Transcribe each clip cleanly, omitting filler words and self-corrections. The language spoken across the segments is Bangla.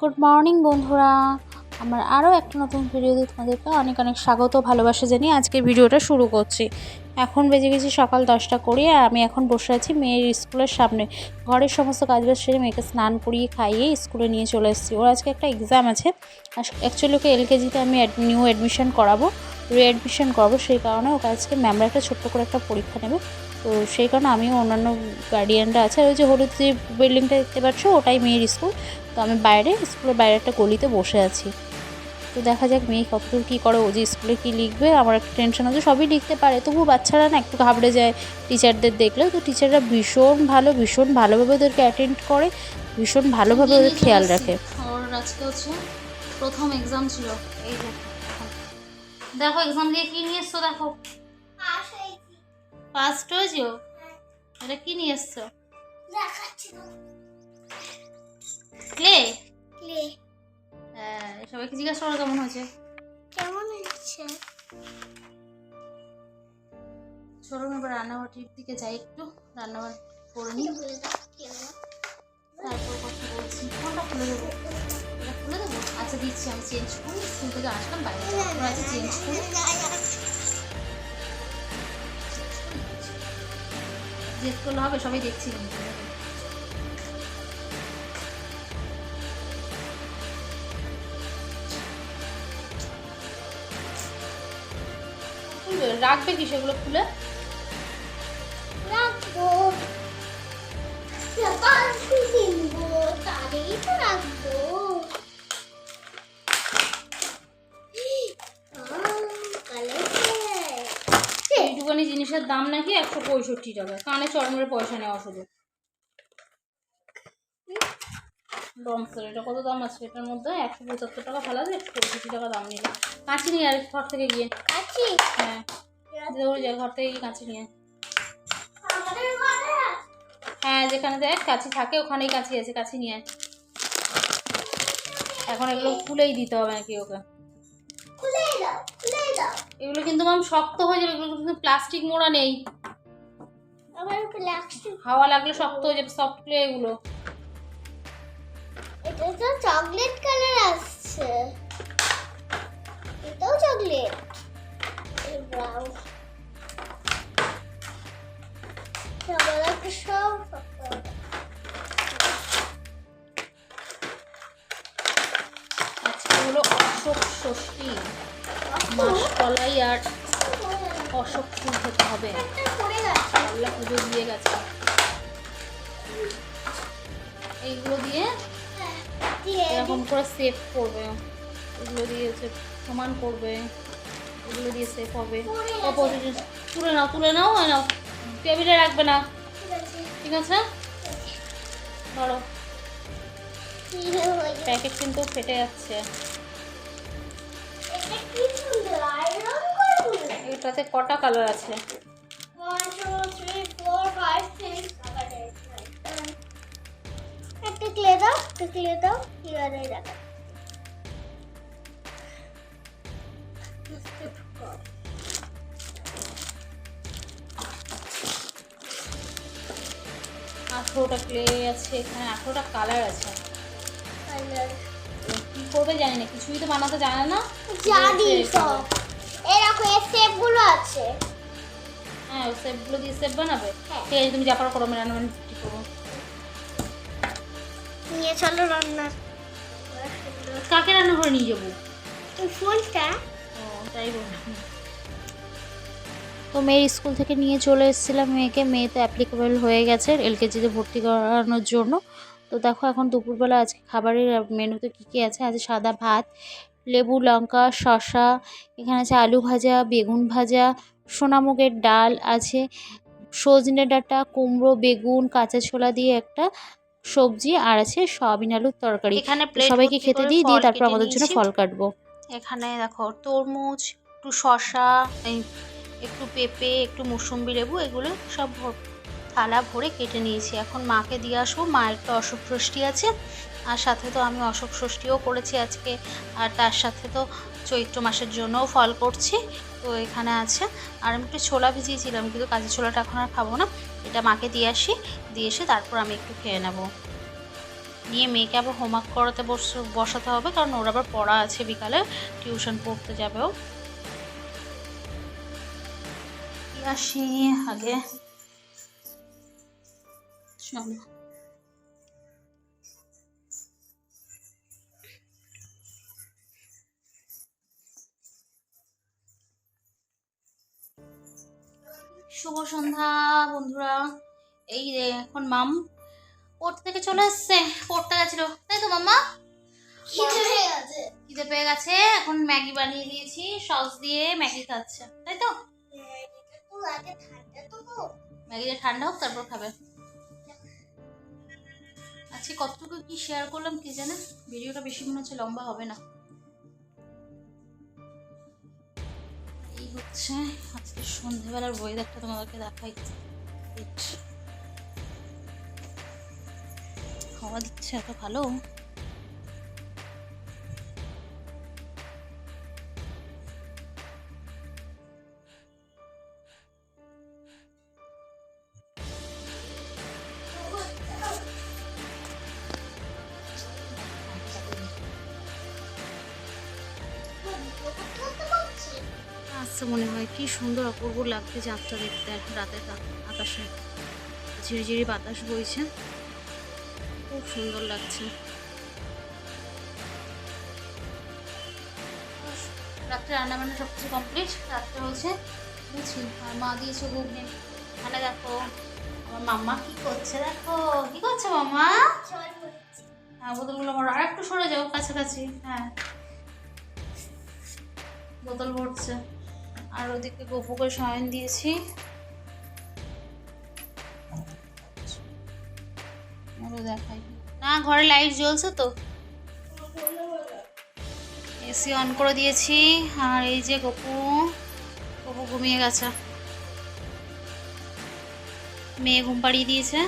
গুড মর্নিং বন্ধুরা, আমার আরও একটা নতুন ভিডিওতে তোমাদেরকে অনেক অনেক স্বাগত ভালোবাসা জানিয়ে আজকের ভিডিওটা শুরু করছি। এখন বেজে গেছি সকাল 10টা করে, আর আমি এখন বসে আছি মেয়ের স্কুলের সামনে। ঘরের সমস্ত কাজবাজ সেরে মেয়েকে স্নান করিয়ে খাইয়ে স্কুলে নিয়ে চলে এসেছি। ওর আজকে একটা এক্সাম আছে। অ্যাকচুয়ালি ওকে এলকেজিতে আমি নিউ অ্যাডমিশন করাবো, রিঅ্যাডমিশন করাবো। সেই কারণে ওকে আজকে ম্যামরা একটা ছোট্ট করে একটা পরীক্ষা নেবে। তো সেই কারণে আমিও অন্যান্য গার্ডিয়ানরা আছে। ওই যে হলুদ যে বিল্ডিংটা দেখতে পাচ্ছ ওটাই মেয়ের স্কুল। তো আমি বাইরে স্কুলের বাইরে একটা গলিতে বসে আছি। তো দেখা যাক মেয়ে কতদূর কী করে। ও যে স্কুলে কী লিখবে আমার একটা টেনশন আছে। সবই লিখতে পারে, তবু বাচ্চারা না একটু ঘাবড়ে যায় টিচারদের দেখলে। তো টিচাররা ভীষণ ভালোভাবে ওদেরকে অ্যাটেন্ড করে, ভীষণ ভালোভাবে ওদের খেয়াল রাখে। ওর আজকে হচ্ছে প্রথম এক্সাম ছিল। এই দেখো এক্সাম দিয়ে কী নিয়ে এসছো, দেখো ফার্স্ট হয়েছো। এটা কী নিয়ে এসছো? ক্লে। হ্যাঁ, সবাইকে জিজ্ঞাসা করো কেমন হয়েছে। চলো এবার রান্নাবাটির দিকে যাই, একটু রান্নাবাটি করে নিই, তারপর কথা বলছি। কোনটা খুলে দেবো? এটা খুলে দেবো? আচ্ছা দিচ্ছি, আমি চেঞ্জ করি। স্কুল থেকে আসলাম বাইরে আছে, চেঞ্জ করি। চেঞ্জ করলে হবে, সবাই দেখছি। রাখবে কি সেগুলো খুলে? রাখবো, রাখবো। এইটুখানি জিনিসের দাম নাকি 165 টাকা। কানে চরমের পয়সা নেওয়া শুধু। ডমসের এটা কত দাম আছে? এটার মধ্যে 175 টাকা ফেলা যায়, 165 টাকা দাম নিল। কাঁচি নিয়ে আর ঘর থেকে গিয়ে কাঁচি। হ্যাঁ, ঘর থেকে গিয়ে কাঁচি নিয়ে। হ্যাঁ, যেখানে দেখ কাঁচি থাকে ওখানেই কাঁচি আছে, কাঁচি নিয়ে। এখন এগুলো খুলেই দিতে হবে নাকি ওকে? এগুলো কিন্তু মাম শক্ত হয়ে যাবে, এগুলো কিন্তু প্লাস্টিক মোড়া নেই। হাওয়া লাগলে শক্ত হয়ে যাবে, সফট ক্লে এগুলো। এটা তো চকলেট কালার আসছে, এটাও চকলেট, এই ব্রাউন। সব আজকে হলো অশোক ষষ্ঠী, মাসকলাই আর অশোক ফুল খেতে হবে। আল্লাহ পুজো দিয়ে গেছে। এইগুলো দিয়ে এরকম করে সেভ করবে, এগুলো দিয়ে সমান করবে, এগুলো দিয়ে সেভ হবে। তুলে নাও নাও, টেবিলে রাখবে না, ঠিক আছে? ধরো, প্যাকেট কিন্তু ফেটে যাচ্ছে। এটাতে কটা কালার আছে? একটা ক্লে দাও, এবারে রাখো। আঠেরোটা ক্লে আছে এখানে, 18টা কালার আছে। কি করবে জানি না, কিছুই তো বানাতে জানে না। জানি তো, এরকম এই শেপগুলো আছে। হ্যাঁ, ওই শেপগুলো দিয়ে শেপ বানাবে। ঠিক আছে, তুমি যা পারো করো, আমি রান্না ঠিক করবো। নিয়ে চলো রান্না। কাকে রান্না করে নিয়ে যাবো? ফোনটা। ও তাই বললাম। তো মেয়ের স্কুল থেকে নিয়ে চলে এসেছিলাম মেয়েকে। মেয়ে তো অ্যাপ্লিকেবল হয়ে গেছে এলকেজিতে ভর্তি করানোর জন্য। তো দেখো এখন দুপুরবেলা আজকে খাবারের মেনুতে কী কী আছে। আছে সাদা ভাত, লেবু লঙ্কা শসা, এখানে আছে আলু ভাজা, বেগুন ভাজা, সোনামুগের ডাল আছে, সজনে ডাঁটা, কুমড়ো, বেগুন, কাঁচা ছোলা দিয়ে একটা সবজি, আর আছে সয়াবিন আলুর তরকারি। এখানে সবাইকে খেতে দিয়ে তারপর আমাদের জন্য ফল কাটবো। এখানে দেখো তরমুজ, একটু শসা, একটু পেঁপে, একটু মুসুম্বি লেবু, এগুলো সব থালা ভরে কেটে নিয়েছি। এখন মাকে দিয়ে আসবো। মায়ের তো অশোক ষষ্ঠী আছে, আর সাথে তো আমি অশোক ষষ্ঠীও করেছি আজকে, আর তার সাথে তো চৈত্র মাসের জন্যও ফল করছি। তো এখানে আছে, আর আমি একটু ছোলা ভিজিয়েছিলাম, কিন্তু কাঁচা ছোলাটা এখন আর খাবো না। এটা মাকে দিয়ে আসি, দিয়ে এসে তারপর আমি একটু খেয়ে নেবো। নিয়ে মেয়েকে আবার হোমওয়ার্ক করাতে বসাতে হবে, কারণ ওর আবার পড়া আছে, বিকালে টিউশন পড়তে যাবেও। আসি আগে, চলো। শুভ সন্ধ্যা বন্ধুরা। এই রে এখন মাম পড়তে থেকে চলে এসছে, পড়তে গেছিল, তাই তো মাম্মা? খিদে পেয়ে গেছে, এখন ম্যাগি বানিয়ে দিয়েছি, সস দিয়ে ম্যাগি খাচ্ছে, তাই তো? ম্যাগিটা ঠান্ডা হোক তারপর খাবে। আজকে কতটুকু কি শেয়ার করলাম কি জানে, ভিডিওটা বেশি মনে হচ্ছে লম্বা হবে না। এই হচ্ছে আজকে সন্ধ্যেবেলার ওয়েদারটা, তোমাদেরকে দেখাই। হাওয়া দিচ্ছে এত ভালো। আচ্ছা, মনে হয় কি সুন্দর অপূর্ব লাগছে চাঁদটা দেখতে, রাতের আকাশে ঝিরিঝিরি বাতাস বইছে, খুব সুন্দর লাগছে। রাত্রে রান্নাবান্না সব কিছু কমপ্লিট, রাত্রে হচ্ছে বুঝি আর মা দিয়েছে ঘুগনি। মানে দেখো আমার মাম্মা কি করছে, দেখো কি করছে মাম্মা। হ্যাঁ, বোতলগুলো আমার আর একটু সরে যাও কাছাকাছি। হ্যাঁ, বোতল ভরছে। আর ওদিকে গপুকে শয়ন দিয়েছি। দেখাই না, ঘরে লাইট জ্বলছে তো, এসি অন করে দিয়েছি। আর এই যে গপু ঘুমিয়ে গেছে, মেয়ে ঘুম পাড়িয়ে দিয়েছে।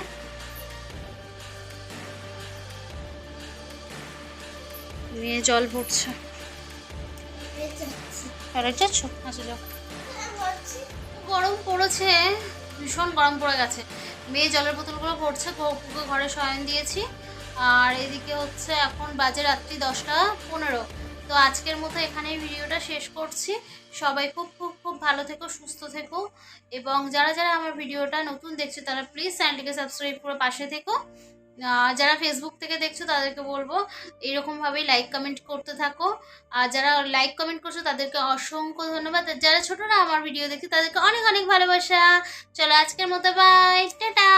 মেয়ে জল ভরছে। যাচ্ছ? আচ্ছা যাও। গরম পড়েছে, ভীষণ গরম পড়ে গেছে। মেয়ে জলের বোতলগুলো ভরছে, গপুকে ঘরে শয়ন দিয়েছি। আর এদিকে হচ্ছে এখন বাজে রাত্রি 10টা 15। তো আজকের মতো এখানেই ভিডিওটা শেষ করছি। সবাই খুব খুব খুব ভালো থেকো, সুস্থ থেকো, এবং যারা যারা আমার ভিডিওটা নতুন দেখছো তারা প্লিজ চ্যানেলটিকে সাবস্ক্রাইব করে পাশে থেকো। যারা ফেসবুক থেকে দেখছো তাদেরকে বলবো এইরকমভাবেই লাইক কমেন্ট করতে থাকো। আর যারা লাইক কমেন্ট করছো তাদেরকে অসংখ্য ধন্যবাদ। যারা ছোটরা আমার ভিডিও দেখছে তাদেরকে অনেক অনেক ভালোবাসা। চলো আজকের মতো বাই, টাটা।